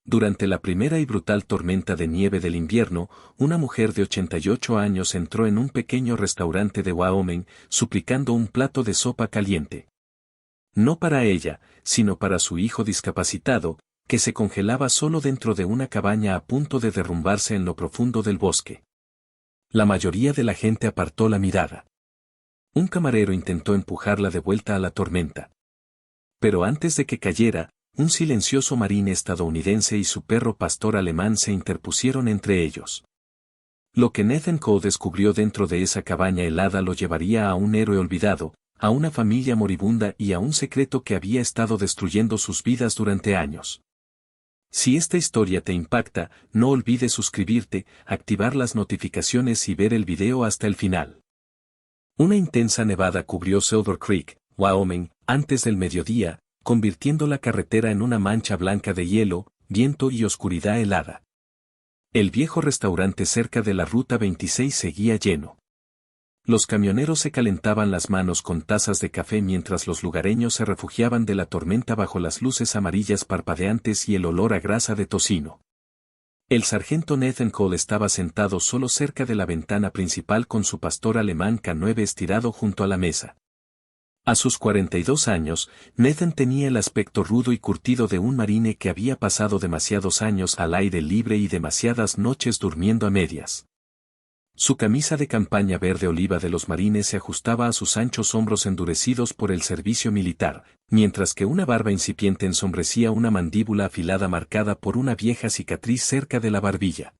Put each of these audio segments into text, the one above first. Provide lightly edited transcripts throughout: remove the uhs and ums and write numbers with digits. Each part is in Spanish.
Durante la primera y brutal tormenta de nieve del invierno, una mujer de 88 años entró en un pequeño restaurante de Wyoming, suplicando un plato de sopa caliente. No para ella, sino para su hijo discapacitado, que se congelaba solo dentro de una cabaña a punto de derrumbarse en lo profundo del bosque. La mayoría de la gente apartó la mirada. Un camarero intentó empujarla de vuelta a la tormenta. Pero antes de que cayera, un silencioso marín estadounidense y su perro pastor alemán se interpusieron entre ellos. Lo que Nathan Coe descubrió dentro de esa cabaña helada lo llevaría a un héroe olvidado, a una familia moribunda y a un secreto que había estado destruyendo sus vidas durante años. Si esta historia te impacta, no olvides suscribirte, activar las notificaciones y ver el video hasta el final. Una intensa nevada cubrió Silver Creek, Wyoming, antes del mediodía, convirtiendo la carretera en una mancha blanca de hielo, viento y oscuridad helada. El viejo restaurante cerca de la Ruta 26 seguía lleno. Los camioneros se calentaban las manos con tazas de café mientras los lugareños se refugiaban de la tormenta bajo las luces amarillas parpadeantes y el olor a grasa de tocino. El sargento Nathan Cole estaba sentado solo cerca de la ventana principal con su pastor alemán K9 estirado junto a la mesa. A sus 42 años, Nathan tenía el aspecto rudo y curtido de un marine que había pasado demasiados años al aire libre y demasiadas noches durmiendo a medias. Su camisa de campaña verde oliva de los marines se ajustaba a sus anchos hombros endurecidos por el servicio militar, mientras que una barba incipiente ensombrecía una mandíbula afilada marcada por una vieja cicatriz cerca de la barbilla.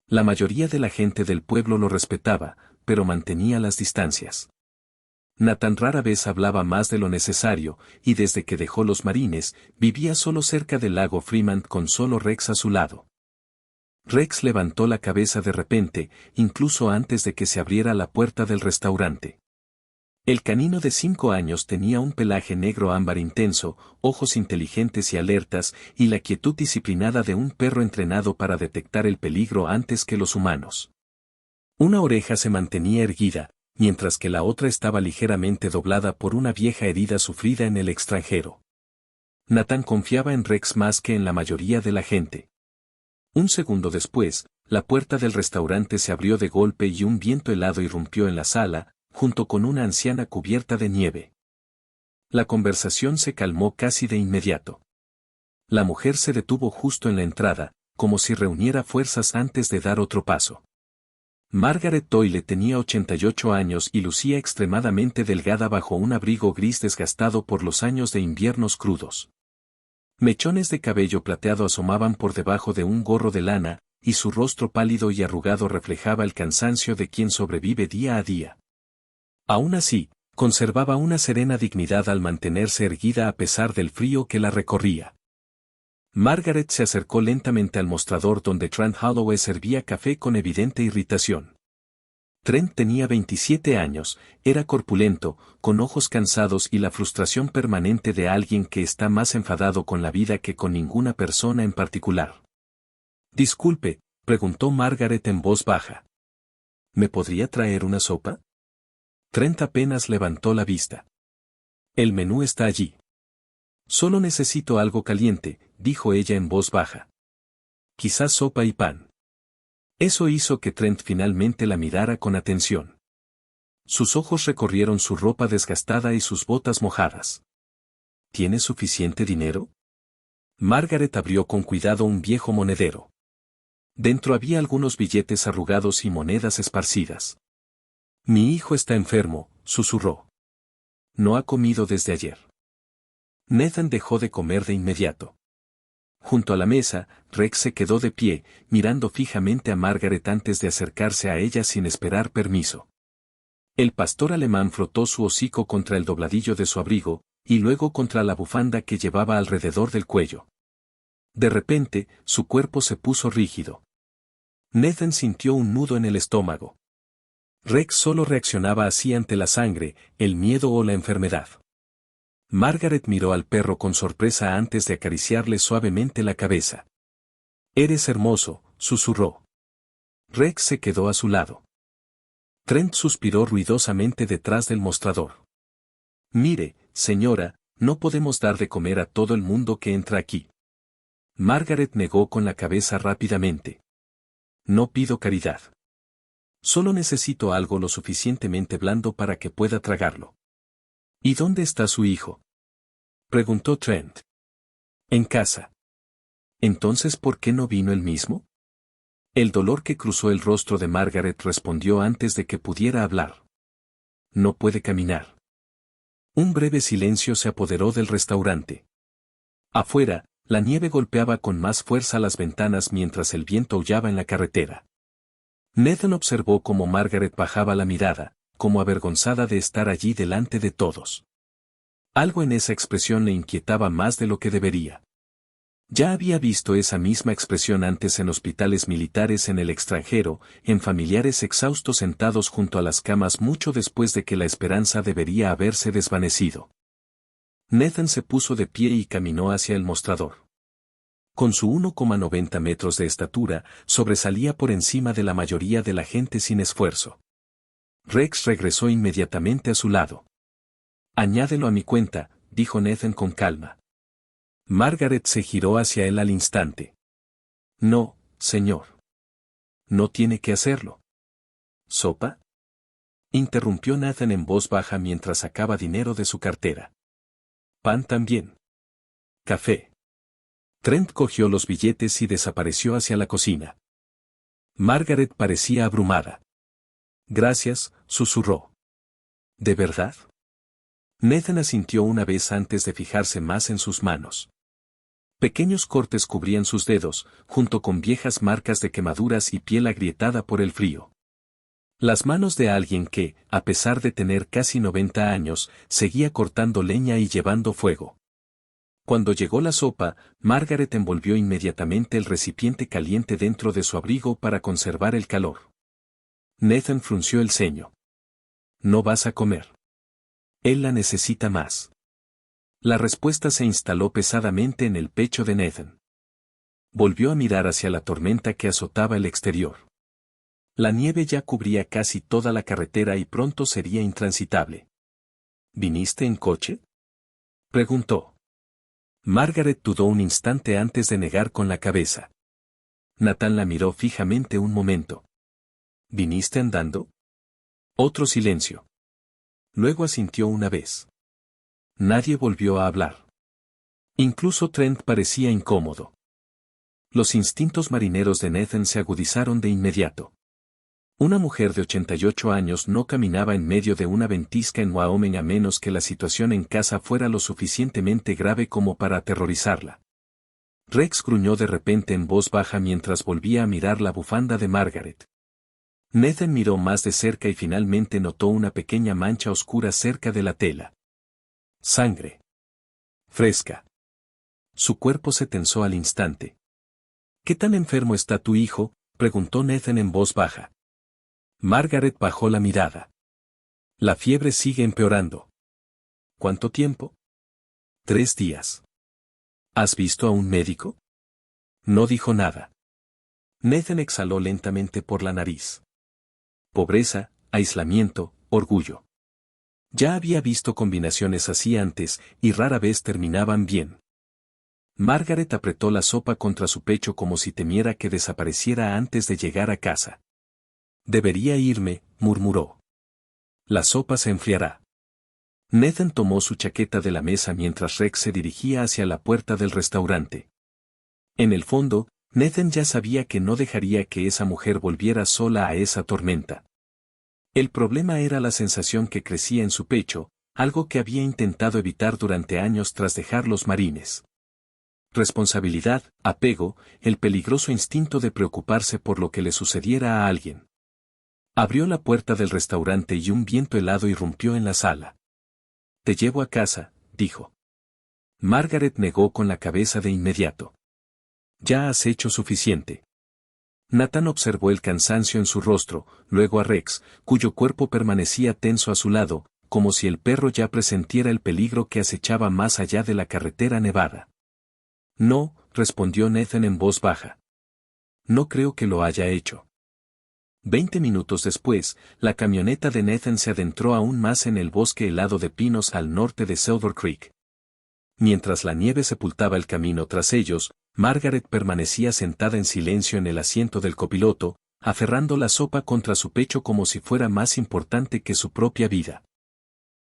La mayoría de la gente del pueblo lo respetaba, pero mantenía las distancias. Nathan rara vez hablaba más de lo necesario, y desde que dejó los marines, vivía solo cerca del lago Fremont con solo Rex a su lado. Rex levantó la cabeza de repente, incluso antes de que se abriera la puerta del restaurante. El canino de 5 años tenía un pelaje negro ámbar intenso, ojos inteligentes y alertas, y la quietud disciplinada de un perro entrenado para detectar el peligro antes que los humanos. Una oreja se mantenía erguida, mientras que la otra estaba ligeramente doblada por una vieja herida sufrida en el extranjero. Nathan confiaba en Rex más que en la mayoría de la gente. Un segundo después, la puerta del restaurante se abrió de golpe y un viento helado irrumpió en la sala, junto con una anciana cubierta de nieve. La conversación se calmó casi de inmediato. La mujer se detuvo justo en la entrada, como si reuniera fuerzas antes de dar otro paso. Margaret Doyle tenía 88 años y lucía extremadamente delgada bajo un abrigo gris desgastado por los años de inviernos crudos. Mechones de cabello plateado asomaban por debajo de un gorro de lana, y su rostro pálido y arrugado reflejaba el cansancio de quien sobrevive día a día. Aún así, conservaba una serena dignidad al mantenerse erguida a pesar del frío que la recorría. Margaret se acercó lentamente al mostrador donde Trent Holloway servía café con evidente irritación. Trent tenía 27 años, era corpulento, con ojos cansados y la frustración permanente de alguien que está más enfadado con la vida que con ninguna persona en particular. Disculpe, preguntó Margaret en voz baja. ¿Me podría traer una sopa? Trent apenas levantó la vista. El menú está allí. Solo necesito algo caliente, dijo ella en voz baja. Quizás sopa y pan. Eso hizo que Trent finalmente la mirara con atención. Sus ojos recorrieron su ropa desgastada y sus botas mojadas. ¿Tienes suficiente dinero? Margaret abrió con cuidado un viejo monedero. Dentro había algunos billetes arrugados y monedas esparcidas. Mi hijo está enfermo, susurró. No ha comido desde ayer. Nathan dejó de comer de inmediato. Junto a la mesa, Rex se quedó de pie, mirando fijamente a Margaret antes de acercarse a ella sin esperar permiso. El pastor alemán frotó su hocico contra el dobladillo de su abrigo, y luego contra la bufanda que llevaba alrededor del cuello. De repente, su cuerpo se puso rígido. Nathan sintió un nudo en el estómago. Rex solo reaccionaba así ante la sangre, el miedo o la enfermedad. Margaret miró al perro con sorpresa antes de acariciarle suavemente la cabeza. Eres hermoso, susurró. Rex se quedó a su lado. Trent suspiró ruidosamente detrás del mostrador. Mire, señora, no podemos dar de comer a todo el mundo que entra aquí. Margaret negó con la cabeza rápidamente. No pido caridad. Solo necesito algo lo suficientemente blando para que pueda tragarlo. ¿Y dónde está su hijo?, preguntó Trent. En casa. Entonces, ¿por qué no vino él mismo? El dolor que cruzó el rostro de Margaret respondió antes de que pudiera hablar. No puede caminar. Un breve silencio se apoderó del restaurante. Afuera, la nieve golpeaba con más fuerza las ventanas mientras el viento aullaba en la carretera. Nathan observó cómo Margaret bajaba la mirada, como avergonzada de estar allí delante de todos. Algo en esa expresión le inquietaba más de lo que debería. Ya había visto esa misma expresión antes en hospitales militares en el extranjero, en familiares exhaustos sentados junto a las camas mucho después de que la esperanza debería haberse desvanecido. Nathan se puso de pie y caminó hacia el mostrador. Con su 1,90 metros de estatura, sobresalía por encima de la mayoría de la gente sin esfuerzo. Rex regresó inmediatamente a su lado. Añádelo a mi cuenta, dijo Nathan con calma. Margaret se giró hacia él al instante. No, señor. No tiene que hacerlo. ¿Sopa?, interrumpió Nathan en voz baja mientras sacaba dinero de su cartera. Pan también. Café. Trent cogió los billetes y desapareció hacia la cocina. Margaret parecía abrumada. Gracias, susurró. ¿De verdad? Nathan asintió una vez antes de fijarse más en sus manos. Pequeños cortes cubrían sus dedos, junto con viejas marcas de quemaduras y piel agrietada por el frío. Las manos de alguien que, a pesar de tener casi 90 años, seguía cortando leña y llevando fuego. Cuando llegó la sopa, Margaret envolvió inmediatamente el recipiente caliente dentro de su abrigo para conservar el calor. Nathan frunció el ceño. ¿No vas a comer? Él la necesita más. La respuesta se instaló pesadamente en el pecho de Nathan. Volvió a mirar hacia la tormenta que azotaba el exterior. La nieve ya cubría casi toda la carretera y pronto sería intransitable. ¿Viniste en coche?, preguntó. Margaret dudó un instante antes de negar con la cabeza. Nathan la miró fijamente un momento. ¿Viniste andando? Otro silencio. Luego asintió una vez. Nadie volvió a hablar. Incluso Trent parecía incómodo. Los instintos marineros de Nathan se agudizaron de inmediato. Una mujer de 88 años no caminaba en medio de una ventisca en Wyoming a menos que la situación en casa fuera lo suficientemente grave como para aterrorizarla. Rex gruñó de repente en voz baja mientras volvía a mirar la bufanda de Margaret. Nathan miró más de cerca y finalmente notó una pequeña mancha oscura cerca de la tela. Sangre. Fresca. Su cuerpo se tensó al instante. ¿Qué tan enfermo está tu hijo?, preguntó Nathan en voz baja. Margaret bajó la mirada. La fiebre sigue empeorando. ¿Cuánto tiempo? 3 días. ¿Has visto a un médico? No dijo nada. Nathan exhaló lentamente por la nariz. Pobreza, aislamiento, orgullo. Ya había visto combinaciones así antes, y rara vez terminaban bien. Margaret apretó la sopa contra su pecho como si temiera que desapareciera antes de llegar a casa. Debería irme, murmuró. La sopa se enfriará. Nathan tomó su chaqueta de la mesa mientras Rex se dirigía hacia la puerta del restaurante. En el fondo, Nathan ya sabía que no dejaría que esa mujer volviera sola a esa tormenta. El problema era la sensación que crecía en su pecho, algo que había intentado evitar durante años tras dejar los marines. Responsabilidad, apego, el peligroso instinto de preocuparse por lo que le sucediera a alguien. Abrió la puerta del restaurante y un viento helado irrumpió en la sala. Te llevo a casa, dijo. Margaret negó con la cabeza de inmediato. Ya has hecho suficiente. Nathan observó el cansancio en su rostro, luego a Rex, cuyo cuerpo permanecía tenso a su lado, como si el perro ya presentiera el peligro que acechaba más allá de la carretera nevada. No, respondió Nathan en voz baja. No creo que lo haya hecho. 20 minutos después, la camioneta de Nathan se adentró aún más en el bosque helado de pinos al norte de Silver Creek. Mientras la nieve sepultaba el camino tras ellos, Margaret permanecía sentada en silencio en el asiento del copiloto, aferrando la sopa contra su pecho como si fuera más importante que su propia vida.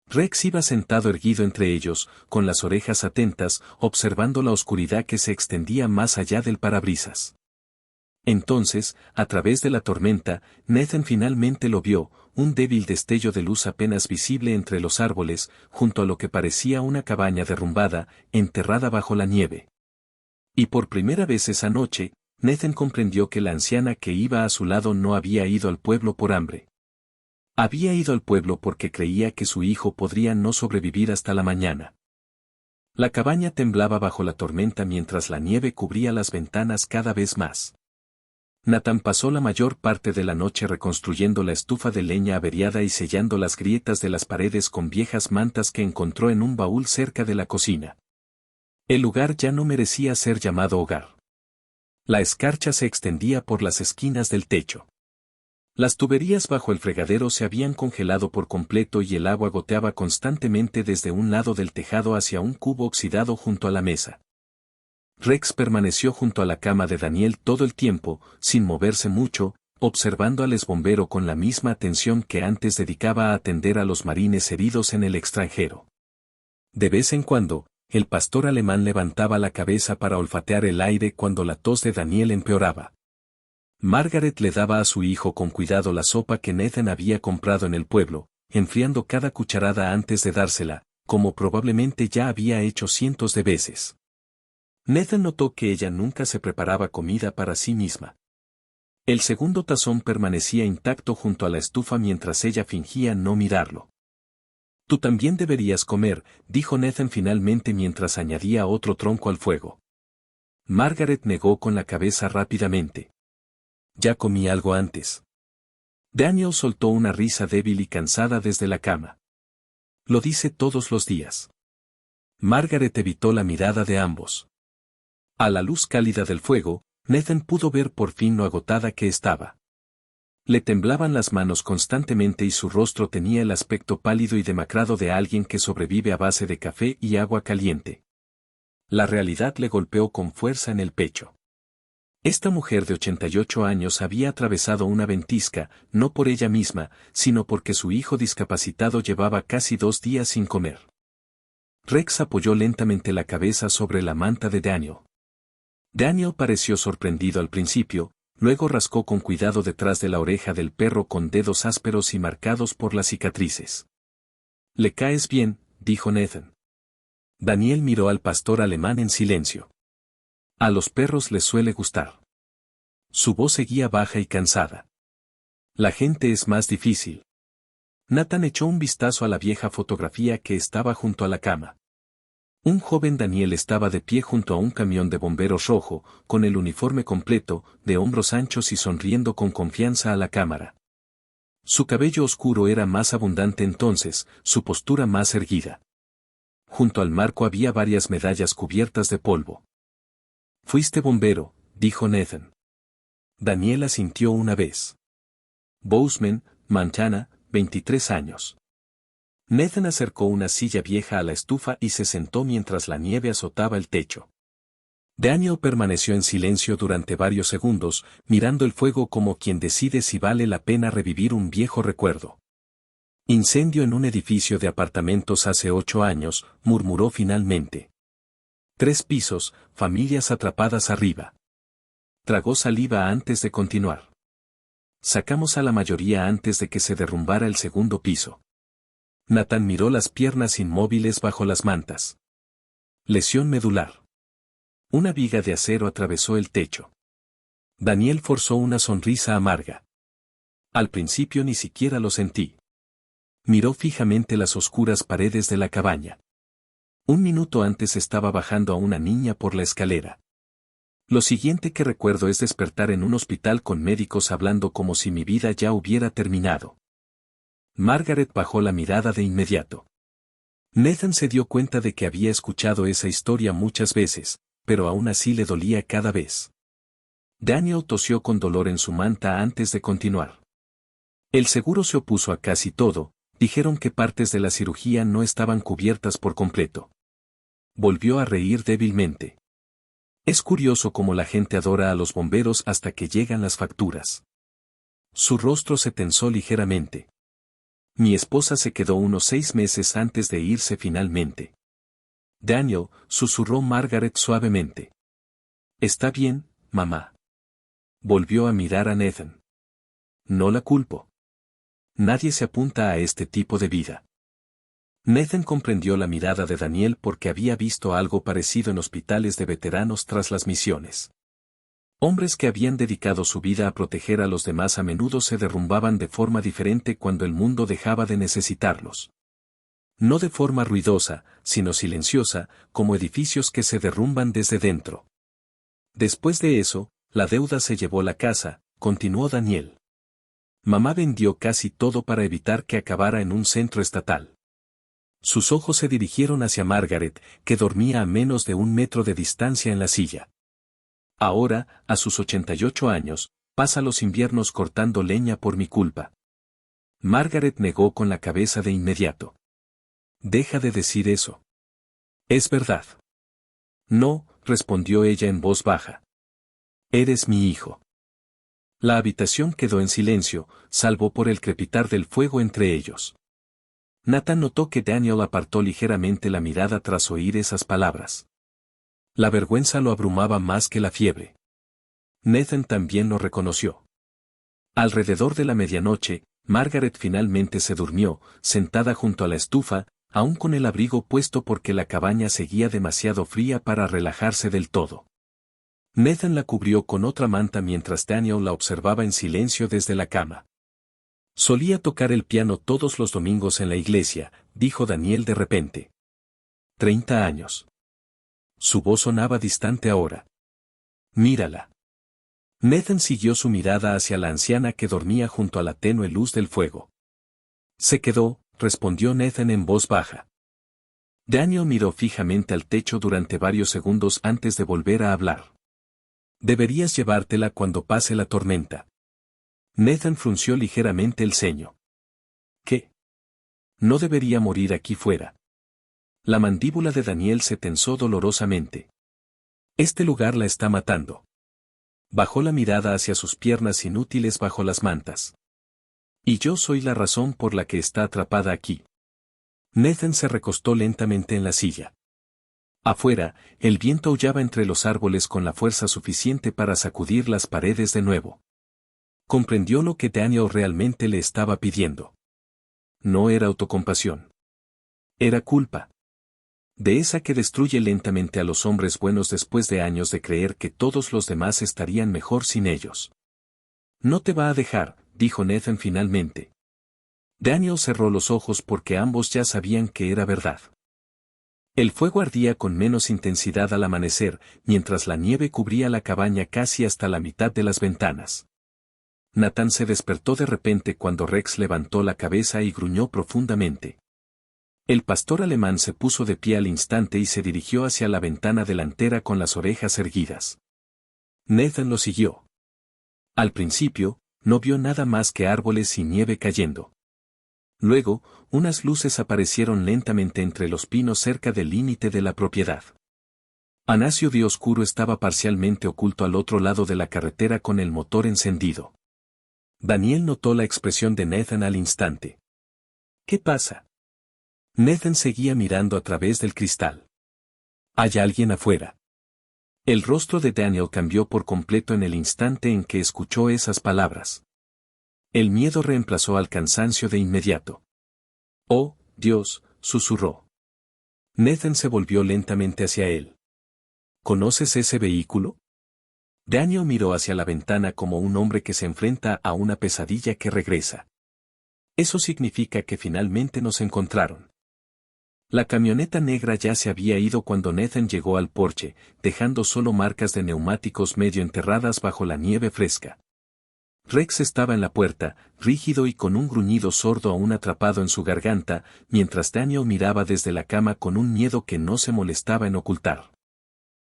Rex iba sentado erguido entre ellos, con las orejas atentas, observando la oscuridad que se extendía más allá del parabrisas. Entonces, a través de la tormenta, Nathan finalmente lo vio, un débil destello de luz apenas visible entre los árboles, junto a lo que parecía una cabaña derrumbada, enterrada bajo la nieve. Y por primera vez esa noche, Nathan comprendió que la anciana que iba a su lado no había ido al pueblo por hambre. Había ido al pueblo porque creía que su hijo podría no sobrevivir hasta la mañana. La cabaña temblaba bajo la tormenta mientras la nieve cubría las ventanas cada vez más. Nathan pasó la mayor parte de la noche reconstruyendo la estufa de leña averiada y sellando las grietas de las paredes con viejas mantas que encontró en un baúl cerca de la cocina. El lugar ya no merecía ser llamado hogar. La escarcha se extendía por las esquinas del techo. Las tuberías bajo el fregadero se habían congelado por completo y el agua goteaba constantemente desde un lado del tejado hacia un cubo oxidado junto a la mesa. Rex permaneció junto a la cama de Daniel todo el tiempo, sin moverse mucho, observando al exbombero con la misma atención que antes dedicaba a atender a los marines heridos en el extranjero. De vez en cuando, el pastor alemán levantaba la cabeza para olfatear el aire cuando la tos de Daniel empeoraba. Margaret le daba a su hijo con cuidado la sopa que Nathan había comprado en el pueblo, enfriando cada cucharada antes de dársela, como probablemente ya había hecho cientos de veces. Nathan notó que ella nunca se preparaba comida para sí misma. El segundo tazón permanecía intacto junto a la estufa mientras ella fingía no mirarlo. Tú también deberías comer, dijo Nathan finalmente mientras añadía otro tronco al fuego. Margaret negó con la cabeza rápidamente. Ya comí algo antes. Daniel soltó una risa débil y cansada desde la cama. Lo dice todos los días. Margaret evitó la mirada de ambos. A la luz cálida del fuego, Nathan pudo ver por fin lo agotada que estaba. Le temblaban las manos constantemente y su rostro tenía el aspecto pálido y demacrado de alguien que sobrevive a base de café y agua caliente. La realidad le golpeó con fuerza en el pecho. Esta mujer de 88 años había atravesado una ventisca, no por ella misma, sino porque su hijo discapacitado llevaba casi 2 días sin comer. Rex apoyó lentamente la cabeza sobre la manta de Daniel. Daniel pareció sorprendido al principio, luego rascó con cuidado detrás de la oreja del perro con dedos ásperos y marcados por las cicatrices. «Le caes bien», dijo Nathan. Daniel miró al pastor alemán en silencio. A los perros les suele gustar. Su voz seguía baja y cansada. La gente es más difícil. Nathan echó un vistazo a la vieja fotografía que estaba junto a la cama. Un joven Daniel estaba de pie junto a un camión de bomberos rojo, con el uniforme completo, de hombros anchos y sonriendo con confianza a la cámara. Su cabello oscuro era más abundante entonces, su postura más erguida. Junto al marco había varias medallas cubiertas de polvo. «Fuiste bombero», dijo Nathan. Daniel asintió una vez. Bozeman, Montana, 23 años. Nathan acercó una silla vieja a la estufa y se sentó mientras la nieve azotaba el techo. Daniel permaneció en silencio durante varios segundos, mirando el fuego como quien decide si vale la pena revivir un viejo recuerdo. «Incendio en un edificio de apartamentos hace 8 años», murmuró finalmente. 3 pisos, familias atrapadas arriba. Tragó saliva antes de continuar. Sacamos a la mayoría antes de que se derrumbara el segundo piso. Nathan miró las piernas inmóviles bajo las mantas. Lesión medular. Una viga de acero atravesó el techo. Daniel forzó una sonrisa amarga. Al principio ni siquiera lo sentí. Miró fijamente las oscuras paredes de la cabaña. 1 minuto antes estaba bajando a una niña por la escalera. Lo siguiente que recuerdo es despertar en un hospital con médicos hablando como si mi vida ya hubiera terminado. Margaret bajó la mirada de inmediato. Nathan se dio cuenta de que había escuchado esa historia muchas veces, pero aún así le dolía cada vez. Daniel tosió con dolor en su manta antes de continuar. El seguro se opuso a casi todo. Dijeron que partes de la cirugía no estaban cubiertas por completo. Volvió a reír débilmente. Es curioso cómo la gente adora a los bomberos hasta que llegan las facturas. Su rostro se tensó ligeramente. Mi esposa se quedó unos 6 meses antes de irse finalmente. Daniel, susurró Margaret suavemente. Está bien, mamá. Volvió a mirar a Nathan. No la culpo. Nadie se apunta a este tipo de vida. Nathan comprendió la mirada de Daniel porque había visto algo parecido en hospitales de veteranos tras las misiones. Hombres que habían dedicado su vida a proteger a los demás a menudo se derrumbaban de forma diferente cuando el mundo dejaba de necesitarlos. No de forma ruidosa, sino silenciosa, como edificios que se derrumban desde dentro. Después de eso, la deuda se llevó la casa, continuó Daniel. Mamá vendió casi todo para evitar que acabara en un centro estatal. Sus ojos se dirigieron hacia Margaret, que dormía a menos de 1 metro de distancia en la silla. Ahora, a sus 88 años, pasa los inviernos cortando leña por mi culpa. Margaret negó con la cabeza de inmediato. Deja de decir eso. Es verdad. No, respondió ella en voz baja. Eres mi hijo. La habitación quedó en silencio, salvo por el crepitar del fuego entre ellos. Nathan notó que Daniel apartó ligeramente la mirada tras oír esas palabras. La vergüenza lo abrumaba más que la fiebre. Nathan también lo reconoció. Alrededor de la medianoche, Margaret finalmente se durmió, sentada junto a la estufa, aún con el abrigo puesto porque la cabaña seguía demasiado fría para relajarse del todo. Nathan la cubrió con otra manta mientras Daniel la observaba en silencio desde la cama. Solía tocar el piano todos los domingos en la iglesia, dijo Daniel de repente. 30 años. Su voz sonaba distante ahora. Mírala. Nathan siguió su mirada hacia la anciana que dormía junto a la tenue luz del fuego. Se quedó, respondió Nathan en voz baja. Daniel miró fijamente al techo durante varios segundos antes de volver a hablar. Deberías llevártela cuando pase la tormenta. Nathan frunció ligeramente el ceño. ¿Qué? No debería morir aquí fuera. La mandíbula de Daniel se tensó dolorosamente. Este lugar la está matando. Bajó la mirada hacia sus piernas inútiles bajo las mantas. Y yo soy la razón por la que está atrapada aquí. Nathan se recostó lentamente en la silla. Afuera, el viento aullaba entre los árboles con la fuerza suficiente para sacudir las paredes de nuevo. Comprendió lo que Daniel realmente le estaba pidiendo. No era autocompasión. Era culpa. De esa que destruye lentamente a los hombres buenos después de años de creer que todos los demás estarían mejor sin ellos. No te va a dejar, dijo Nathan finalmente. Daniel cerró los ojos porque ambos ya sabían que era verdad. El fuego ardía con menos intensidad al amanecer, mientras la nieve cubría la cabaña casi hasta la mitad de las ventanas. Nathan se despertó de repente cuando Rex levantó la cabeza y gruñó profundamente. El pastor alemán se puso de pie al instante y se dirigió hacia la ventana delantera con las orejas erguidas. Nathan lo siguió. Al principio, no vio nada más que árboles y nieve cayendo. Luego, unas luces aparecieron lentamente entre los pinos cerca del límite de la propiedad. Anasio de Oscuro estaba parcialmente oculto al otro lado de la carretera con el motor encendido. Daniel notó la expresión de Nathan al instante. ¿Qué pasa? Nathan seguía mirando a través del cristal. ¿Hay alguien afuera? El rostro de Daniel cambió por completo en el instante en que escuchó esas palabras. El miedo reemplazó al cansancio de inmediato. «Oh, Dios», susurró. Nathan se volvió lentamente hacia él. ¿Conoces ese vehículo? Daniel miró hacia la ventana como un hombre que se enfrenta a una pesadilla que regresa. Eso significa que finalmente nos encontraron. La camioneta negra ya se había ido cuando Nathan llegó al porche, dejando solo marcas de neumáticos medio enterradas bajo la nieve fresca. Rex estaba en la puerta, rígido y con un gruñido sordo aún atrapado en su garganta, mientras Daniel miraba desde la cama con un miedo que no se molestaba en ocultar.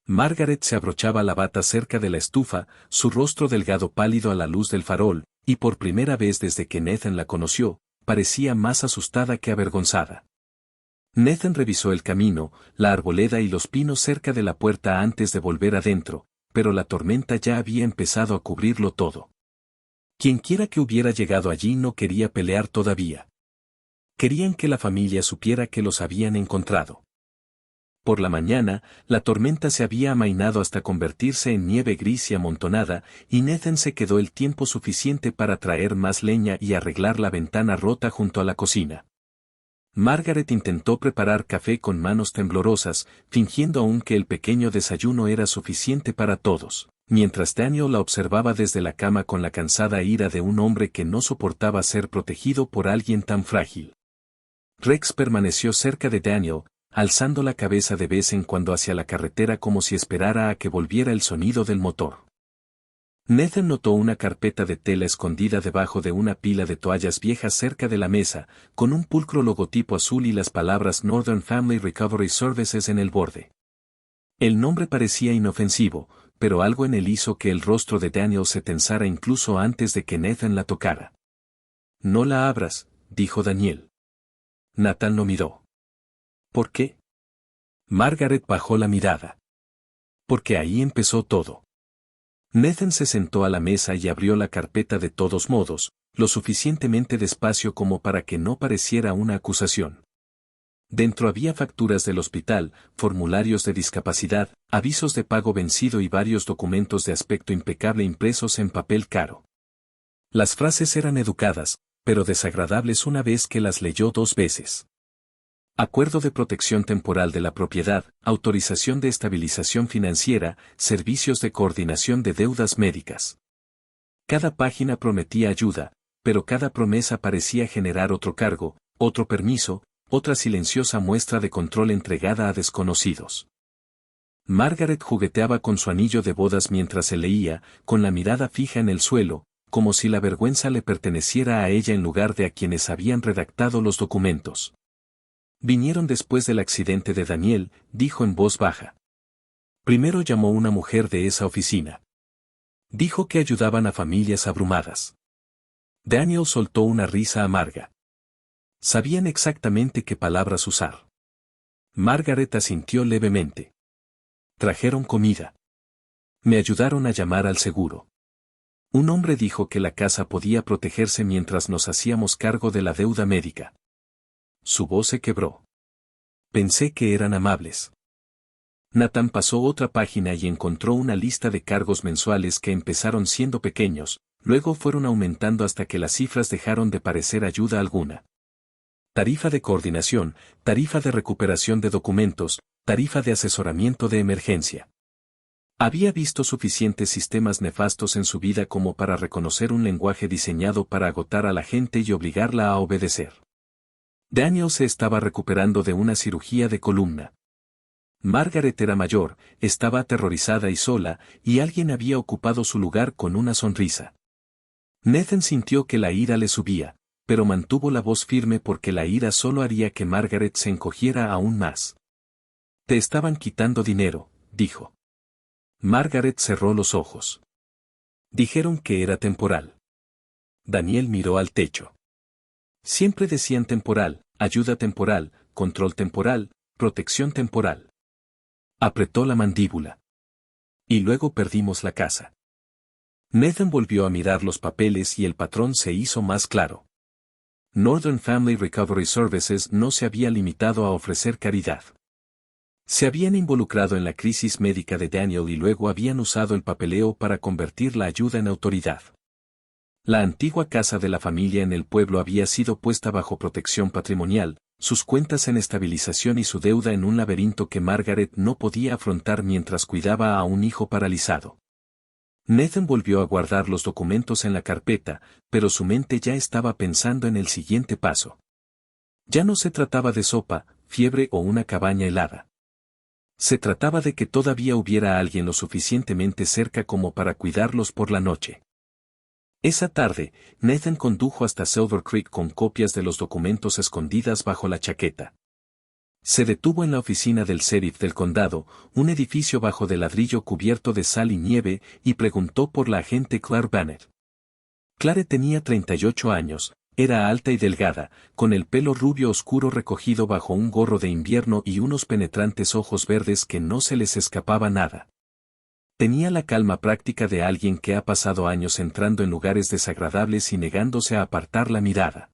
Margaret se abrochaba la bata cerca de la estufa, su rostro delgado pálido a la luz del farol, y por primera vez desde que Nathan la conoció, parecía más asustada que avergonzada. Nathan revisó el camino, la arboleda y los pinos cerca de la puerta antes de volver adentro, pero la tormenta ya había empezado a cubrirlo todo. Quienquiera que hubiera llegado allí no quería pelear todavía. Querían que la familia supiera que los habían encontrado. Por la mañana, la tormenta se había amainado hasta convertirse en nieve gris y amontonada, y Nathan se quedó el tiempo suficiente para traer más leña y arreglar la ventana rota junto a la cocina. Margaret intentó preparar café con manos temblorosas, fingiendo aún que el pequeño desayuno era suficiente para todos, mientras Daniel la observaba desde la cama con la cansada ira de un hombre que no soportaba ser protegido por alguien tan frágil. Rex permaneció cerca de Daniel, alzando la cabeza de vez en cuando hacia la carretera como si esperara a que volviera el sonido del motor. Nathan notó una carpeta de tela escondida debajo de una pila de toallas viejas cerca de la mesa, con un pulcro logotipo azul y las palabras Northern Family Recovery Services en el borde. El nombre parecía inofensivo, pero algo en él hizo que el rostro de Daniel se tensara incluso antes de que Nathan la tocara. «No la abras», dijo Daniel. Nathan lo miró. «¿Por qué?» Margaret bajó la mirada. «Porque ahí empezó todo». Nathan se sentó a la mesa y abrió la carpeta de todos modos, lo suficientemente despacio como para que no pareciera una acusación. Dentro había facturas del hospital, formularios de discapacidad, avisos de pago vencido y varios documentos de aspecto impecable impresos en papel caro. Las frases eran educadas, pero desagradables una vez que las leyó 2 veces. Acuerdo de protección temporal de la propiedad, autorización de estabilización financiera, servicios de coordinación de deudas médicas. Cada página prometía ayuda, pero cada promesa parecía generar otro cargo, otro permiso, otra silenciosa muestra de control entregada a desconocidos. Margaret jugueteaba con su anillo de bodas mientras se leía, con la mirada fija en el suelo, como si la vergüenza le perteneciera a ella en lugar de a quienes habían redactado los documentos. Vinieron después del accidente de Daniel, dijo en voz baja. Primero llamó una mujer de esa oficina. Dijo que ayudaban a familias abrumadas. Daniel soltó una risa amarga. Sabían exactamente qué palabras usar. Margaret asintió levemente. Trajeron comida. Me ayudaron a llamar al seguro. Un hombre dijo que la casa podía protegerse mientras nos hacíamos cargo de la deuda médica. Su voz se quebró. Pensé que eran amables. Nathan pasó otra página y encontró una lista de cargos mensuales que empezaron siendo pequeños, luego fueron aumentando hasta que las cifras dejaron de parecer ayuda alguna. Tarifa de coordinación, tarifa de recuperación de documentos, tarifa de asesoramiento de emergencia. Había visto suficientes sistemas nefastos en su vida como para reconocer un lenguaje diseñado para agotar a la gente y obligarla a obedecer. Daniel se estaba recuperando de una cirugía de columna. Margaret era mayor, estaba aterrorizada y sola, y alguien había ocupado su lugar con una sonrisa. Nathan sintió que la ira le subía, pero mantuvo la voz firme porque la ira solo haría que Margaret se encogiera aún más. Te estaban quitando dinero, dijo. Margaret cerró los ojos. Dijeron que era temporal. Daniel miró al techo. Siempre decían temporal, ayuda temporal, control temporal, protección temporal. Apretó la mandíbula. Y luego perdimos la casa. Nathan volvió a mirar los papeles y el patrón se hizo más claro. Northern Family Recovery Services no se había limitado a ofrecer caridad. Se habían involucrado en la crisis médica de Daniel y luego habían usado el papeleo para convertir la ayuda en autoridad. La antigua casa de la familia en el pueblo había sido puesta bajo protección patrimonial, sus cuentas en estabilización y su deuda en un laberinto que Margaret no podía afrontar mientras cuidaba a un hijo paralizado. Nathan volvió a guardar los documentos en la carpeta, pero su mente ya estaba pensando en el siguiente paso. Ya no se trataba de sopa, fiebre o una cabaña helada. Se trataba de que todavía hubiera alguien lo suficientemente cerca como para cuidarlos por la noche. Esa tarde, Nathan condujo hasta Silver Creek con copias de los documentos escondidas bajo la chaqueta. Se detuvo en la oficina del sheriff del condado, un edificio bajo de ladrillo cubierto de sal y nieve, y preguntó por la agente Claire Bannett. Claire tenía 38 años, Era alta y delgada, con el pelo rubio oscuro recogido bajo un gorro de invierno y unos penetrantes ojos verdes que no se les escapaba nada. Tenía la calma práctica de alguien que ha pasado años entrando en lugares desagradables y negándose a apartar la mirada.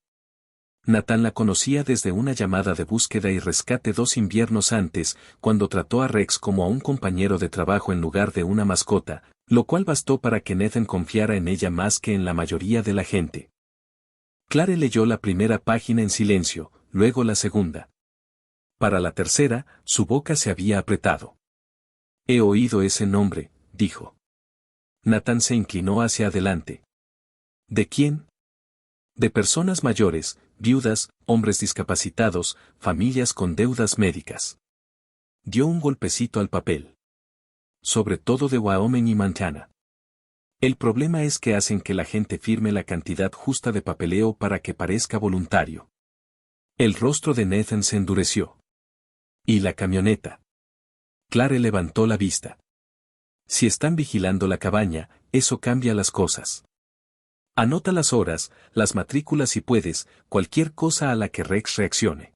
Nathan la conocía desde una llamada de búsqueda y rescate 2 inviernos antes, cuando trató a Rex como a un compañero de trabajo en lugar de una mascota, lo cual bastó para que Nathan confiara en ella más que en la mayoría de la gente. Clare leyó la primera página en silencio, luego la segunda. Para la tercera, su boca se había apretado. He oído ese nombre, dijo. Nathan se inclinó hacia adelante. ¿De quién? De personas mayores, viudas, hombres discapacitados, familias con deudas médicas. Dio un golpecito al papel. Sobre todo de Wyoming y Montana. El problema es que hacen que la gente firme la cantidad justa de papeleo para que parezca voluntario. El rostro de Nathan se endureció. ¿Y la camioneta? Clare levantó la vista. Si están vigilando la cabaña, eso cambia las cosas. Anota las horas, las matrículas si puedes, cualquier cosa a la que Rex reaccione.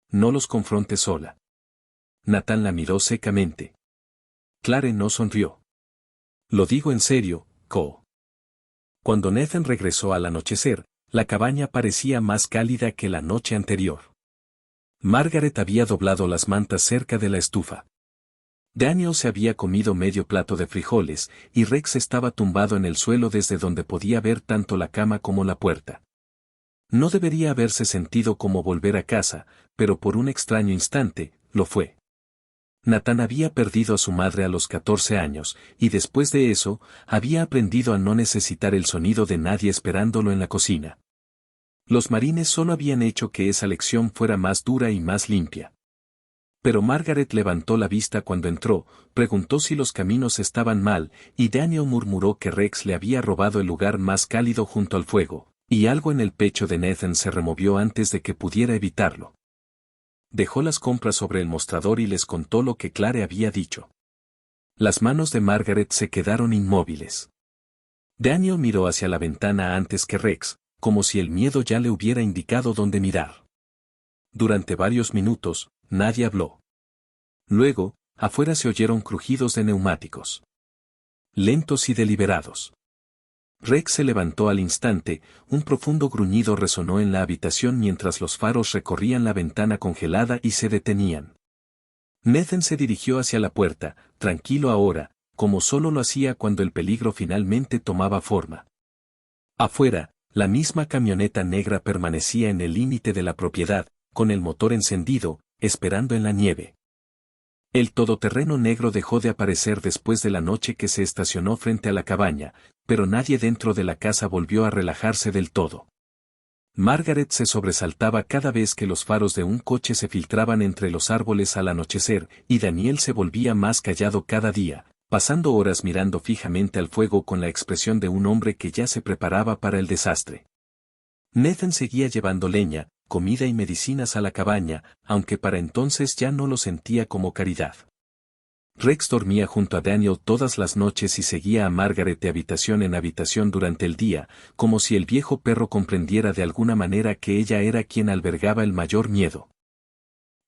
No los confrontes sola. Nathan la miró secamente. Clare no sonrió. Lo digo en serio, Co. Cuando Nathan regresó al anochecer, la cabaña parecía más cálida que la noche anterior. Margaret había doblado las mantas cerca de la estufa. Daniel se había comido medio plato de frijoles, y Rex estaba tumbado en el suelo desde donde podía ver tanto la cama como la puerta. No debería haberse sentido como volver a casa, pero por un extraño instante, lo fue. Nathan había perdido a su madre a los 14 años, y después de eso, había aprendido a no necesitar el sonido de nadie esperándolo en la cocina. Los marines solo habían hecho que esa lección fuera más dura y más limpia. Pero Margaret levantó la vista cuando entró, preguntó si los caminos estaban mal, y Daniel murmuró que Rex le había robado el lugar más cálido junto al fuego, y algo en el pecho de Nathan se removió antes de que pudiera evitarlo. Dejó las compras sobre el mostrador y les contó lo que Clare había dicho. Las manos de Margaret se quedaron inmóviles. Daniel miró hacia la ventana antes que Rex, como si el miedo ya le hubiera indicado dónde mirar. Durante varios minutos, nadie habló. Luego, afuera se oyeron crujidos de neumáticos. Lentos y deliberados. Rex se levantó al instante, un profundo gruñido resonó en la habitación mientras los faros recorrían la ventana congelada y se detenían. Nathan se dirigió hacia la puerta, tranquilo ahora, como solo lo hacía cuando el peligro finalmente tomaba forma. Afuera, la misma camioneta negra permanecía en el límite de la propiedad, con el motor encendido, esperando en la nieve. El todoterreno negro dejó de aparecer después de la noche que se estacionó frente a la cabaña, pero nadie dentro de la casa volvió a relajarse del todo. Margaret se sobresaltaba cada vez que los faros de un coche se filtraban entre los árboles al anochecer, y Daniel se volvía más callado cada día, pasando horas mirando fijamente al fuego con la expresión de un hombre que ya se preparaba para el desastre. Nathan seguía llevando leña, comida y medicinas a la cabaña, aunque para entonces ya no lo sentía como caridad. Rex dormía junto a Daniel todas las noches y seguía a Margaret de habitación en habitación durante el día, como si el viejo perro comprendiera de alguna manera que ella era quien albergaba el mayor miedo.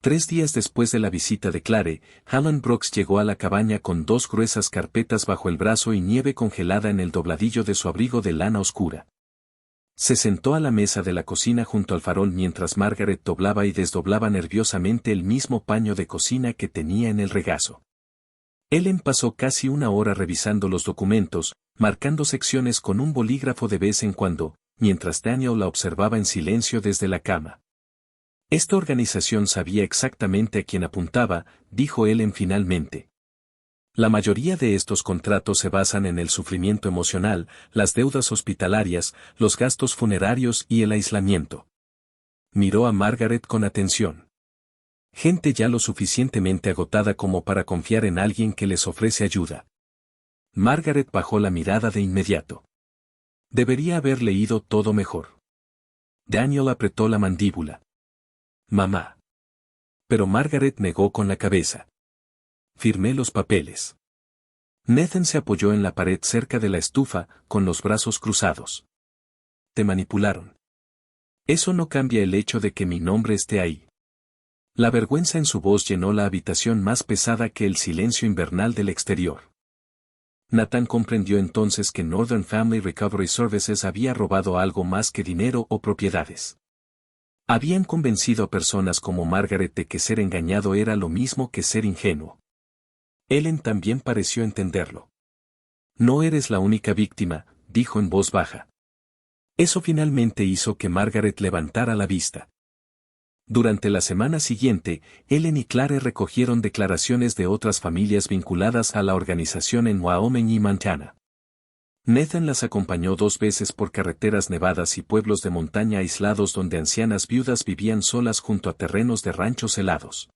3 días después de la visita de Clare, Alan Brooks llegó a la cabaña con 2 gruesas carpetas bajo el brazo y nieve congelada en el dobladillo de su abrigo de lana oscura. Se sentó a la mesa de la cocina junto al farol mientras Margaret doblaba y desdoblaba nerviosamente el mismo paño de cocina que tenía en el regazo. Ellen pasó casi 1 hora revisando los documentos, marcando secciones con un bolígrafo de vez en cuando, mientras Daniel la observaba en silencio desde la cama. Esta organización sabía exactamente a quién apuntaba, dijo Ellen finalmente. La mayoría de estos contratos se basan en el sufrimiento emocional, las deudas hospitalarias, los gastos funerarios y el aislamiento. Miró a Margaret con atención. Gente ya lo suficientemente agotada como para confiar en alguien que les ofrece ayuda. Margaret bajó la mirada de inmediato. Debería haber leído todo mejor. Daniel apretó la mandíbula. Mamá. Pero Margaret negó con la cabeza. Firmé los papeles. Nathan se apoyó en la pared cerca de la estufa, con los brazos cruzados. Te manipularon. Eso no cambia el hecho de que mi nombre esté ahí. La vergüenza en su voz llenó la habitación más pesada que el silencio invernal del exterior. Nathan comprendió entonces que Northern Family Recovery Services había robado algo más que dinero o propiedades. Habían convencido a personas como Margaret de que ser engañado era lo mismo que ser ingenuo. Ellen también pareció entenderlo. No eres la única víctima, dijo en voz baja. Eso finalmente hizo que Margaret levantara la vista. Durante la semana siguiente, Ellen y Clare recogieron declaraciones de otras familias vinculadas a la organización en Wyoming y Montana. Nathan las acompañó 2 veces por carreteras nevadas y pueblos de montaña aislados donde ancianas viudas vivían solas junto a terrenos de ranchos helados.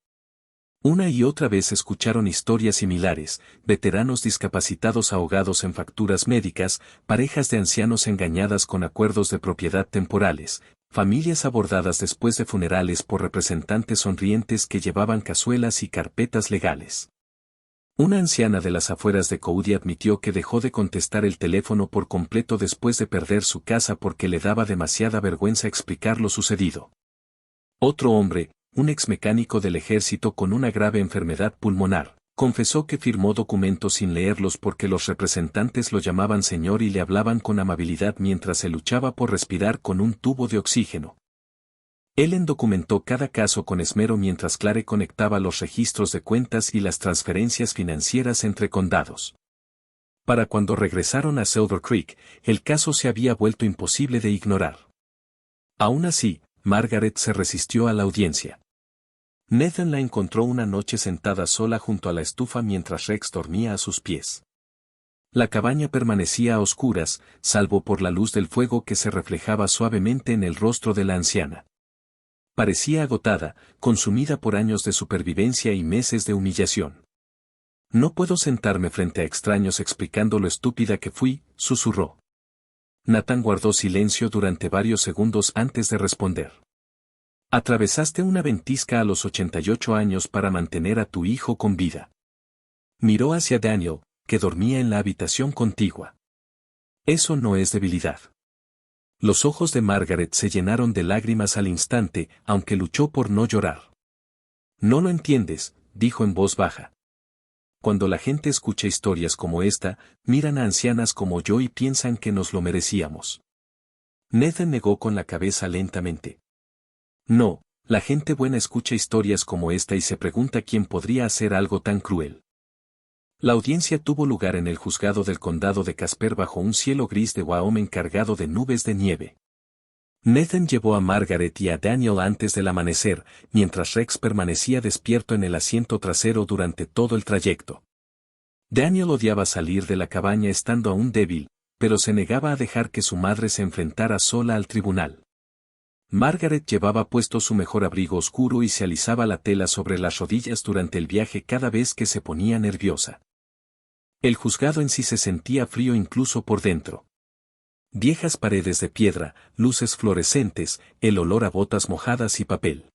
Una y otra vez escucharon historias similares, veteranos discapacitados ahogados en facturas médicas, parejas de ancianos engañadas con acuerdos de propiedad temporales, familias abordadas después de funerales por representantes sonrientes que llevaban cazuelas y carpetas legales. Una anciana de las afueras de Cody admitió que dejó de contestar el teléfono por completo después de perder su casa porque le daba demasiada vergüenza explicar lo sucedido. Otro hombre, un exmecánico del ejército con una grave enfermedad pulmonar, confesó que firmó documentos sin leerlos porque los representantes lo llamaban señor y le hablaban con amabilidad mientras se luchaba por respirar con un tubo de oxígeno. Ellen documentó cada caso con esmero mientras Clare conectaba los registros de cuentas y las transferencias financieras entre condados. Para cuando regresaron a Silver Creek, el caso se había vuelto imposible de ignorar. Aún así, Margaret se resistió a la audiencia. Nathan la encontró una noche sentada sola junto a la estufa mientras Rex dormía a sus pies. La cabaña permanecía a oscuras, salvo por la luz del fuego que se reflejaba suavemente en el rostro de la anciana. Parecía agotada, consumida por años de supervivencia y meses de humillación. No puedo sentarme frente a extraños explicando lo estúpida que fui, susurró. Nathan guardó silencio durante varios segundos antes de responder. Atravesaste una ventisca a los 88 años para mantener a tu hijo con vida. Miró hacia Daniel, que dormía en la habitación contigua. Eso no es debilidad. Los ojos de Margaret se llenaron de lágrimas al instante, aunque luchó por no llorar. No lo entiendes, dijo en voz baja. Cuando la gente escucha historias como esta, miran a ancianas como yo y piensan que nos lo merecíamos. Nathan negó con la cabeza lentamente. No, la gente buena escucha historias como esta y se pregunta quién podría hacer algo tan cruel. La audiencia tuvo lugar en el juzgado del condado de Casper bajo un cielo gris de Wyoming cargado de nubes de nieve. Nathan llevó a Margaret y a Daniel antes del amanecer, mientras Rex permanecía despierto en el asiento trasero durante todo el trayecto. Daniel odiaba salir de la cabaña estando aún débil, pero se negaba a dejar que su madre se enfrentara sola al tribunal. Margaret llevaba puesto su mejor abrigo oscuro y se alisaba la tela sobre las rodillas durante el viaje cada vez que se ponía nerviosa. El juzgado en sí se sentía frío incluso por dentro. Viejas paredes de piedra, luces fluorescentes, el olor a botas mojadas y papel.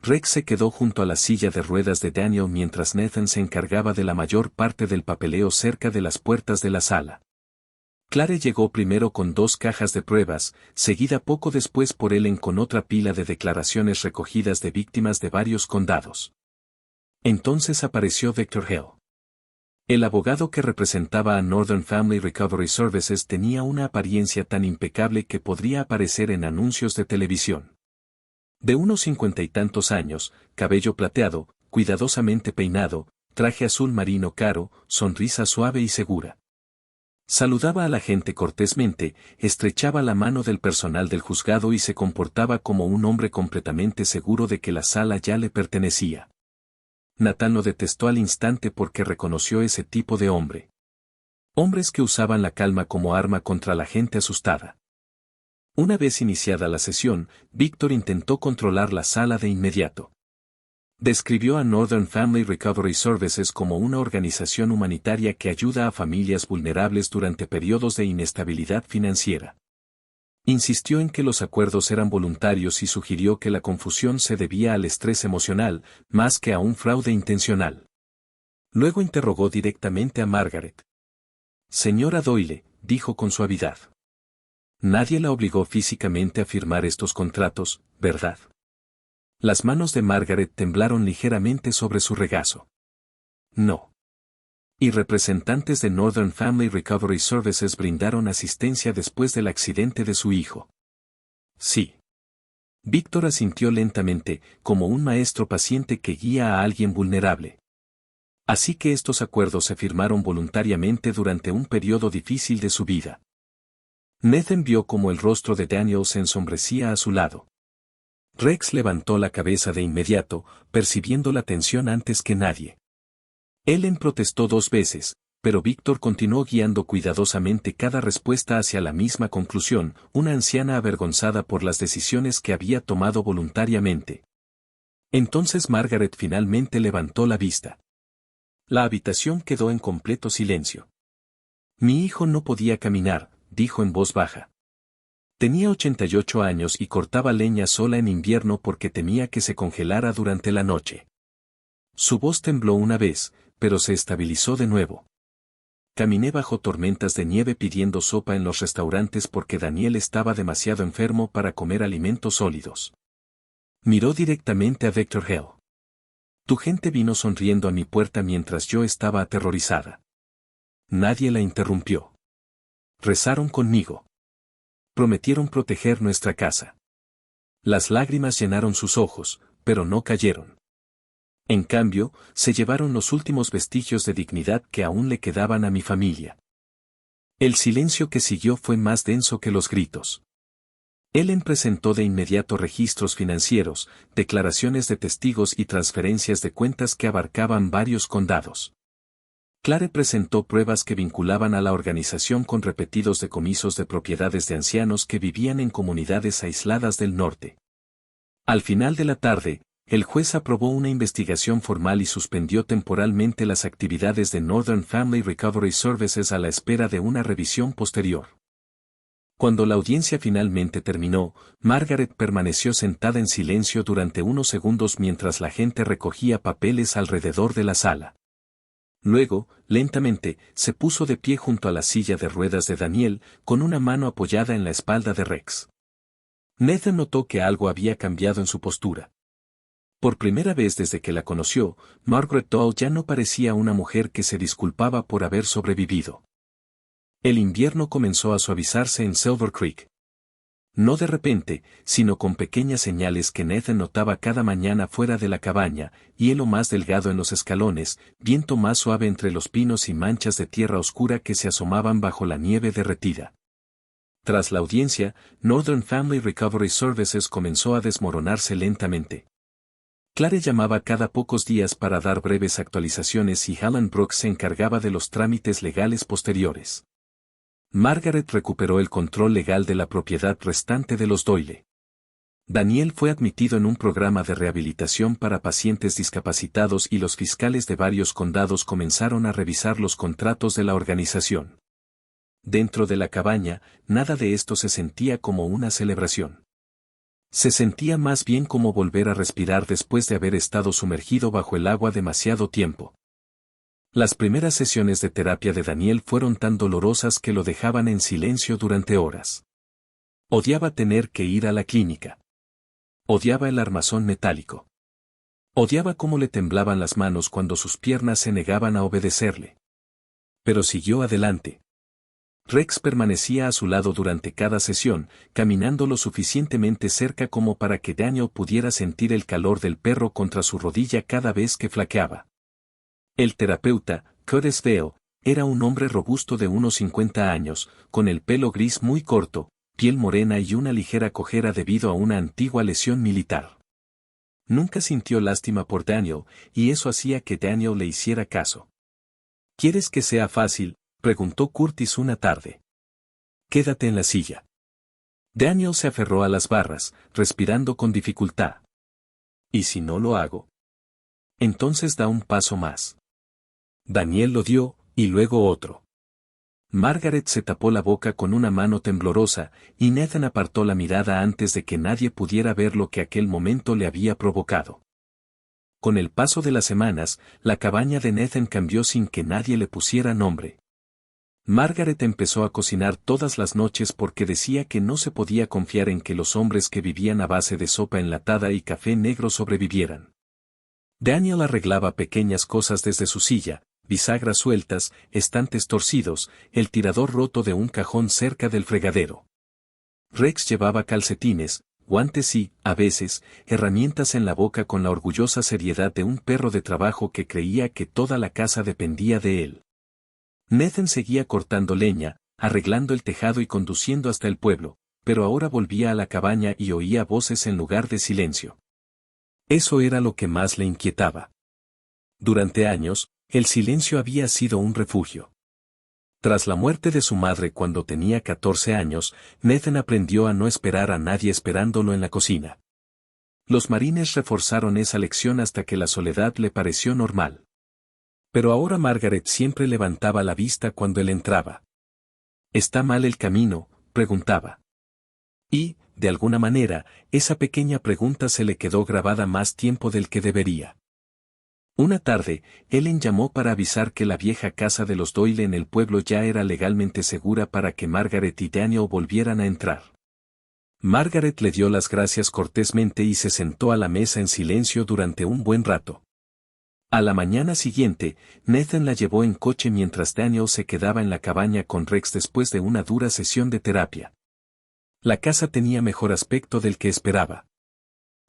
Rex se quedó junto a la silla de ruedas de Daniel mientras Nathan se encargaba de la mayor parte del papeleo cerca de las puertas de la sala. Clare llegó primero con 2 cajas de pruebas, seguida poco después por Ellen con otra pila de declaraciones recogidas de víctimas de varios condados. Entonces apareció Victor Hill. El abogado que representaba a Northern Family Recovery Services tenía una apariencia tan impecable que podría aparecer en anuncios de televisión. De unos 50 y tantos años, cabello plateado, cuidadosamente peinado, traje azul marino caro, sonrisa suave y segura. Saludaba a la gente cortésmente, estrechaba la mano del personal del juzgado y se comportaba como un hombre completamente seguro de que la sala ya le pertenecía. Nathan lo detestó al instante porque reconoció ese tipo de hombre. Hombres que usaban la calma como arma contra la gente asustada. Una vez iniciada la sesión, Victor intentó controlar la sala de inmediato. Describió a Northern Family Recovery Services como una organización humanitaria que ayuda a familias vulnerables durante periodos de inestabilidad financiera. Insistió en que los acuerdos eran voluntarios y sugirió que la confusión se debía al estrés emocional, más que a un fraude intencional. Luego interrogó directamente a Margaret. Señora Doyle, dijo con suavidad. Nadie la obligó físicamente a firmar estos contratos, ¿verdad? Las manos de Margaret temblaron ligeramente sobre su regazo. No. Y representantes de Northern Family Recovery Services brindaron asistencia después del accidente de su hijo. Sí. Víctor asintió lentamente, como un maestro paciente que guía a alguien vulnerable. Así que estos acuerdos se firmaron voluntariamente durante un periodo difícil de su vida. Nathan vio cómo el rostro de Daniel se ensombrecía a su lado. Rex levantó la cabeza de inmediato, percibiendo la tensión antes que nadie. Ellen protestó 2 veces, pero Víctor continuó guiando cuidadosamente cada respuesta hacia la misma conclusión, una anciana avergonzada por las decisiones que había tomado voluntariamente. Entonces Margaret finalmente levantó la vista. La habitación quedó en completo silencio. Mi hijo no podía caminar, dijo en voz baja. Tenía 88 años y cortaba leña sola en invierno porque temía que se congelara durante la noche. Su voz tembló una vez, pero se estabilizó de nuevo. Caminé bajo tormentas de nieve pidiendo sopa en los restaurantes porque Daniel estaba demasiado enfermo para comer alimentos sólidos. Miró directamente a Victor Hale. Tu gente vino sonriendo a mi puerta mientras yo estaba aterrorizada. Nadie la interrumpió. Rezaron conmigo. Prometieron proteger nuestra casa. Las lágrimas llenaron sus ojos, pero no cayeron. En cambio, se llevaron los últimos vestigios de dignidad que aún le quedaban a mi familia. El silencio que siguió fue más denso que los gritos. Ellen presentó de inmediato registros financieros, declaraciones de testigos y transferencias de cuentas que abarcaban varios condados. Clare presentó pruebas que vinculaban a la organización con repetidos decomisos de propiedades de ancianos que vivían en comunidades aisladas del norte. Al final de la tarde, el juez aprobó una investigación formal y suspendió temporalmente las actividades de Northern Family Recovery Services a la espera de una revisión posterior. Cuando la audiencia finalmente terminó, Margaret permaneció sentada en silencio durante unos segundos mientras la gente recogía papeles alrededor de la sala. Luego, lentamente, se puso de pie junto a la silla de ruedas de Daniel, con una mano apoyada en la espalda de Rex. Nathan notó que algo había cambiado en su postura. Por primera vez desde que la conoció, Margaret Doll ya no parecía una mujer que se disculpaba por haber sobrevivido. El invierno comenzó a suavizarse en Silver Creek. No de repente, sino con pequeñas señales que Nathan notaba cada mañana fuera de la cabaña, hielo más delgado en los escalones, viento más suave entre los pinos y manchas de tierra oscura que se asomaban bajo la nieve derretida. Tras la audiencia, Northern Family Recovery Services comenzó a desmoronarse lentamente. Clare llamaba cada pocos días para dar breves actualizaciones y Alan Brooks se encargaba de los trámites legales posteriores. Margaret recuperó el control legal de la propiedad restante de los Doyle. Daniel fue admitido en un programa de rehabilitación para pacientes discapacitados y los fiscales de varios condados comenzaron a revisar los contratos de la organización. Dentro de la cabaña, nada de esto se sentía como una celebración. Se sentía más bien como volver a respirar después de haber estado sumergido bajo el agua demasiado tiempo. Las primeras sesiones de terapia de Daniel fueron tan dolorosas que lo dejaban en silencio durante horas. Odiaba tener que ir a la clínica. Odiaba el armazón metálico. Odiaba cómo le temblaban las manos cuando sus piernas se negaban a obedecerle. Pero siguió adelante. Rex permanecía a su lado durante cada sesión, caminando lo suficientemente cerca como para que Daniel pudiera sentir el calor del perro contra su rodilla cada vez que flaqueaba. El terapeuta, Curtis Vale, era un hombre robusto de unos 50 años, con el pelo gris muy corto, piel morena y una ligera cojera debido a una antigua lesión militar. Nunca sintió lástima por Daniel, y eso hacía que Daniel le hiciera caso. ¿Quieres que sea fácil?, preguntó Curtis una tarde. Quédate en la silla. Daniel se aferró a las barras, respirando con dificultad. ¿Y si no lo hago? Entonces da un paso más. Daniel lo dio, y luego otro. Margaret se tapó la boca con una mano temblorosa, y Nathan apartó la mirada antes de que nadie pudiera ver lo que aquel momento le había provocado. Con el paso de las semanas, la cabaña de Nathan cambió sin que nadie le pusiera nombre. Margaret empezó a cocinar todas las noches porque decía que no se podía confiar en que los hombres que vivían a base de sopa enlatada y café negro sobrevivieran. Daniel arreglaba pequeñas cosas desde su silla, bisagras sueltas, estantes torcidos, el tirador roto de un cajón cerca del fregadero. Rex llevaba calcetines, guantes y, a veces, herramientas en la boca con la orgullosa seriedad de un perro de trabajo que creía que toda la casa dependía de él. Nathan seguía cortando leña, arreglando el tejado y conduciendo hasta el pueblo, pero ahora volvía a la cabaña y oía voces en lugar de silencio. Eso era lo que más le inquietaba. Durante años, el silencio había sido un refugio. Tras la muerte de su madre cuando tenía 14 años, Nathan aprendió a no esperar a nadie esperándolo en la cocina. Los marines reforzaron esa lección hasta que la soledad le pareció normal. Pero ahora Margaret siempre levantaba la vista cuando él entraba. ¿Está mal el camino?, preguntaba. Y, de alguna manera, esa pequeña pregunta se le quedó grabada más tiempo del que debería. Una tarde, Ellen llamó para avisar que la vieja casa de los Doyle en el pueblo ya era legalmente segura para que Margaret y Daniel volvieran a entrar. Margaret le dio las gracias cortésmente y se sentó a la mesa en silencio durante un buen rato. A la mañana siguiente, Nathan la llevó en coche mientras Daniel se quedaba en la cabaña con Rex después de una dura sesión de terapia. La casa tenía mejor aspecto del que esperaba.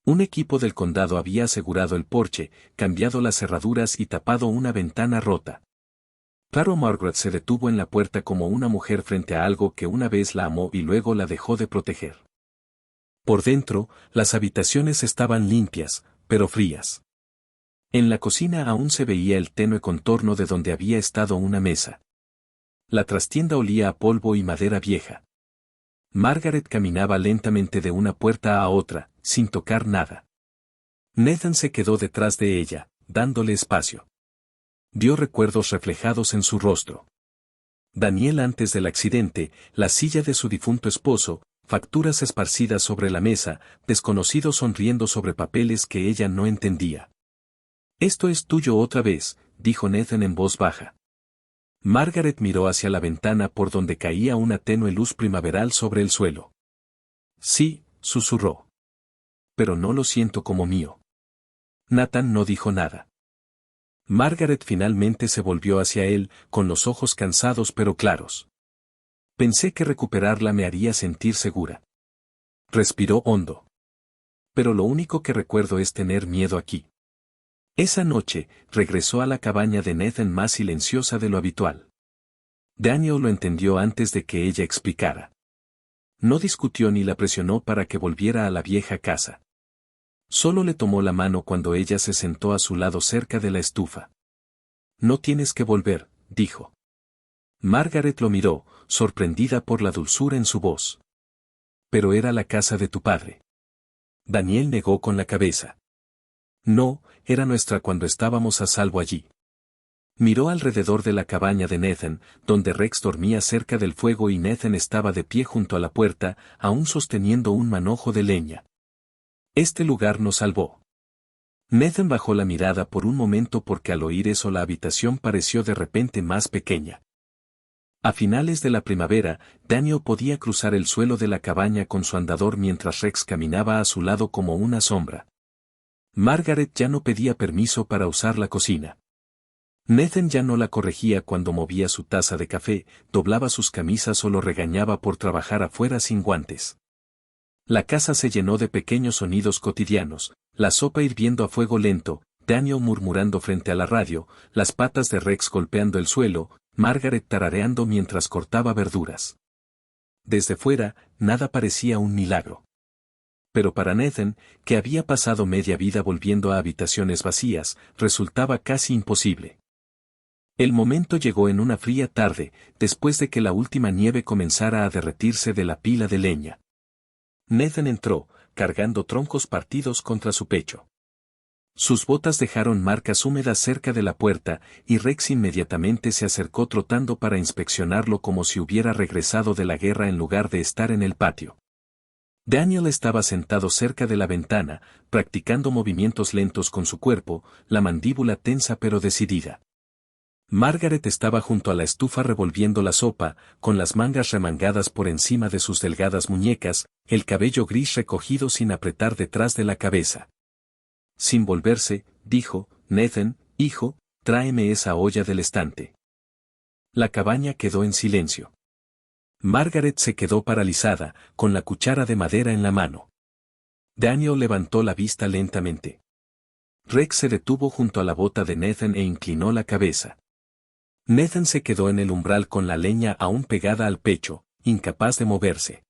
Un equipo del condado había asegurado el porche, cambiado las cerraduras y tapado una ventana rota. Claro, Margaret se detuvo en la puerta como una mujer frente a algo que una vez la amó y luego la dejó de proteger. Por dentro, las habitaciones estaban limpias, pero frías. En la cocina aún se veía el tenue contorno de donde había estado una mesa. La trastienda olía a polvo y madera vieja. Margaret caminaba lentamente de una puerta a otra, sin tocar nada. Nathan se quedó detrás de ella, dándole espacio. Vio recuerdos reflejados en su rostro. Daniel antes del accidente, la silla de su difunto esposo, facturas esparcidas sobre la mesa, desconocidos sonriendo sobre papeles que ella no entendía. «Esto es tuyo otra vez», dijo Nathan en voz baja. Margaret miró hacia la ventana por donde caía una tenue luz primaveral sobre el suelo. «Sí», susurró. «Pero no lo siento como mío». Nathan no dijo nada. Margaret finalmente se volvió hacia él, con los ojos cansados pero claros. «Pensé que recuperarla me haría sentir segura». Respiró hondo. «Pero lo único que recuerdo es tener miedo aquí». Esa noche, regresó a la cabaña de Nathan más silenciosa de lo habitual. Daniel lo entendió antes de que ella explicara. No discutió ni la presionó para que volviera a la vieja casa. Solo le tomó la mano cuando ella se sentó a su lado cerca de la estufa. «No tienes que volver», dijo. Margaret lo miró, sorprendida por la dulzura en su voz. «Pero era la casa de tu padre». Daniel negó con la cabeza. «No, era nuestra cuando estábamos a salvo allí». Miró alrededor de la cabaña de Nathan, donde Rex dormía cerca del fuego y Nathan estaba de pie junto a la puerta, aún sosteniendo un manojo de leña. «Este lugar nos salvó». Nathan bajó la mirada por un momento porque al oír eso la habitación pareció de repente más pequeña. A finales de la primavera, Daniel podía cruzar el suelo de la cabaña con su andador mientras Rex caminaba a su lado como una sombra. Margaret ya no pedía permiso para usar la cocina. Nathan ya no la corregía cuando movía su taza de café, doblaba sus camisas o lo regañaba por trabajar afuera sin guantes. La casa se llenó de pequeños sonidos cotidianos, la sopa hirviendo a fuego lento, Daniel murmurando frente a la radio, las patas de Rex golpeando el suelo, Margaret tarareando mientras cortaba verduras. Desde fuera, nada parecía un milagro. Pero para Nathan, que había pasado media vida volviendo a habitaciones vacías, resultaba casi imposible. El momento llegó en una fría tarde, después de que la última nieve comenzara a derretirse de la pila de leña. Nathan entró, cargando troncos partidos contra su pecho. Sus botas dejaron marcas húmedas cerca de la puerta, y Rex inmediatamente se acercó trotando para inspeccionarlo como si hubiera regresado de la guerra en lugar de estar en el patio. Daniel estaba sentado cerca de la ventana, practicando movimientos lentos con su cuerpo, la mandíbula tensa pero decidida. Margaret estaba junto a la estufa revolviendo la sopa, con las mangas remangadas por encima de sus delgadas muñecas, el cabello gris recogido sin apretar detrás de la cabeza. Sin volverse, dijo, Nathan, hijo, tráeme esa olla del estante. La cabaña quedó en silencio. Margaret se quedó paralizada, con la cuchara de madera en la mano. Daniel levantó la vista lentamente. Rex se detuvo junto a la bota de Nathan e inclinó la cabeza. Nathan se quedó en el umbral con la leña aún pegada al pecho, incapaz de moverse.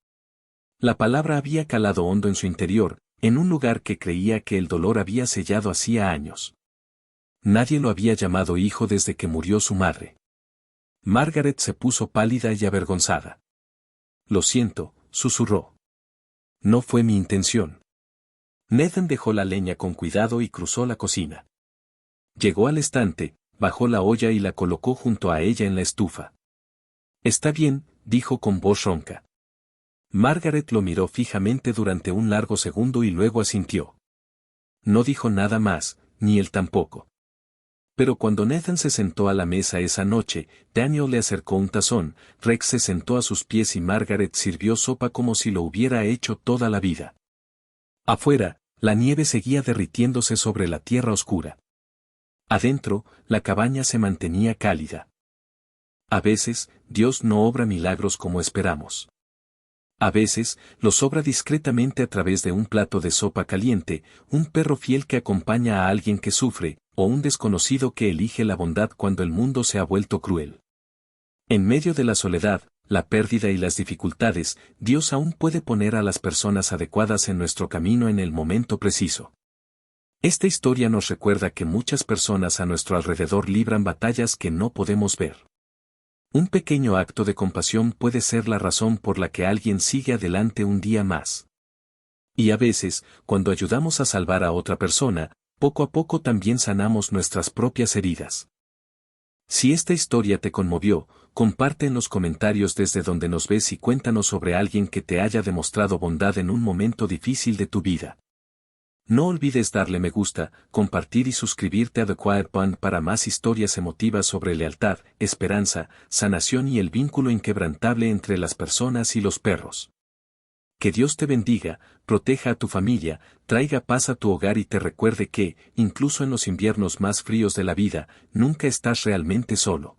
La palabra había calado hondo en su interior, en un lugar que creía que el dolor había sellado hacía años. Nadie lo había llamado hijo desde que murió su madre. Margaret se puso pálida y avergonzada. Lo siento, susurró. No fue mi intención. Nathan dejó la leña con cuidado y cruzó la cocina. Llegó al estante, bajó la olla y la colocó junto a ella en la estufa. Está bien, dijo con voz ronca. Margaret lo miró fijamente durante un largo segundo y luego asintió. No dijo nada más, ni él tampoco. Pero cuando Nathan se sentó a la mesa esa noche, Daniel le acercó un tazón, Rex se sentó a sus pies y Margaret sirvió sopa como si lo hubiera hecho toda la vida. Afuera, la nieve seguía derritiéndose sobre la tierra oscura. Adentro, la cabaña se mantenía cálida. A veces, Dios no obra milagros como esperamos. A veces, los obra discretamente a través de un plato de sopa caliente, un perro fiel que acompaña a alguien que sufre, o un desconocido que elige la bondad cuando el mundo se ha vuelto cruel. En medio de la soledad, la pérdida y las dificultades, Dios aún puede poner a las personas adecuadas en nuestro camino en el momento preciso. Esta historia nos recuerda que muchas personas a nuestro alrededor libran batallas que no podemos ver. Un pequeño acto de compasión puede ser la razón por la que alguien sigue adelante un día más. Y a veces, cuando ayudamos a salvar a otra persona, poco a poco también sanamos nuestras propias heridas. Si esta historia te conmovió, comparte en los comentarios desde donde nos ves y cuéntanos sobre alguien que te haya demostrado bondad en un momento difícil de tu vida. No olvides darle me gusta, compartir y suscribirte a The Quiet Bond para más historias emotivas sobre lealtad, esperanza, sanación y el vínculo inquebrantable entre las personas y los perros. Que Dios te bendiga, proteja a tu familia, traiga paz a tu hogar y te recuerde que, incluso en los inviernos más fríos de la vida, nunca estás realmente solo.